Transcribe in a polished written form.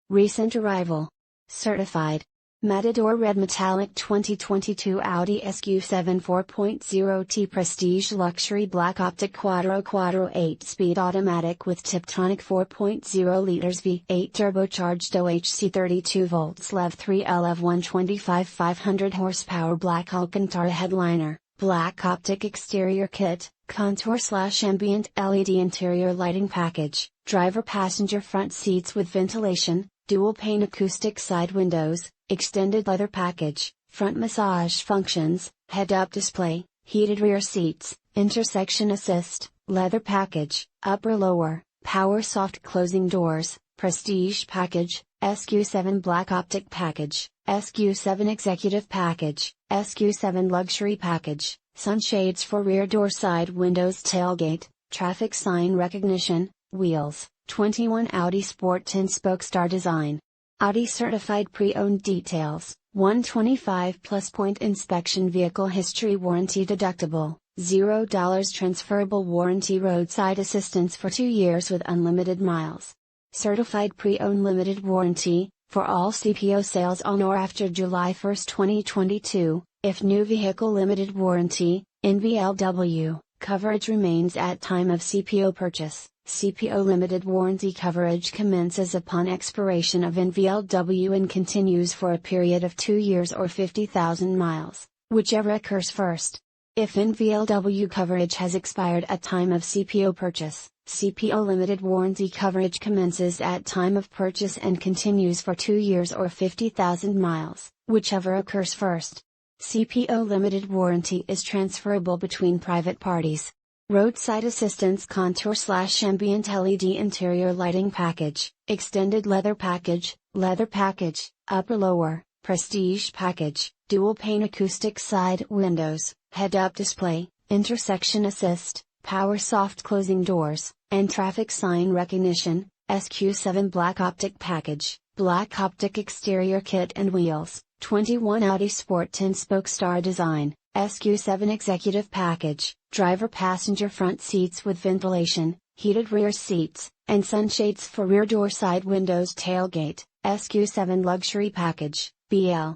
Recent arrival. Certified. Matador Red Metallic 2022 Audi SQ7 4.0T Prestige Luxury Black Optic Quattro 8-speed automatic with Tiptronic 4.0 liters V8 Turbocharged DOHC 32 volts LEV 3 LEV 125 500 horsepower Black Alcantara Headliner, Black Optic Exterior Kit, Contour/Ambient LED Interior Lighting Package, Driver Passenger Front Seats with Ventilation, Dual-Pane Acoustic Side Windows, Extended Leather Package, Front Massage Functions, Head-Up Display, Heated Rear Seats, Intersection Assist, Leather Package, Upper-Lower, Power Soft Closing Doors, Prestige Package, SQ7 Black Optic Package, SQ7 Executive Package, SQ7 Luxury Package, Sunshades for Rear Door Side Windows Tailgate, Traffic Sign Recognition, Wheels, 21 Audi Sport 10-spoke star design. Audi Certified pre-owned details, 125 plus point inspection vehicle history warranty deductible, $0 transferable warranty roadside assistance for 2 years with unlimited miles. Certified pre-owned limited warranty, for all CPO sales on or after July 1, 2022, if new vehicle limited warranty, NVLW, coverage remains at time of CPO purchase. CPO Limited Warranty Coverage commences upon expiration of NVLW and continues for a period of 2 years or 50,000 miles, whichever occurs first. If NVLW coverage has expired at time of CPO purchase, CPO Limited Warranty Coverage commences at time of purchase and continues for 2 years or 50,000 miles, whichever occurs first. CPO Limited Warranty is transferable between private parties. Roadside Assistance Contour/Ambient LED Interior Lighting Package, Extended Leather Package, Upper-Lower, Prestige Package, Dual-Pane Acoustic Side Windows, Head-Up Display, Intersection Assist, Power Soft Closing Doors, and Traffic Sign Recognition, SQ7 Black Optic Package, Black Optic Exterior Kit and Wheels, 21 Audi Sport 10-spoke star design, SQ7 Executive Package, Driver Passenger Front Seats with Ventilation, Heated Rear Seats, and Sunshades for Rear Door Side Windows Tailgate, SQ7 Luxury Package, BL.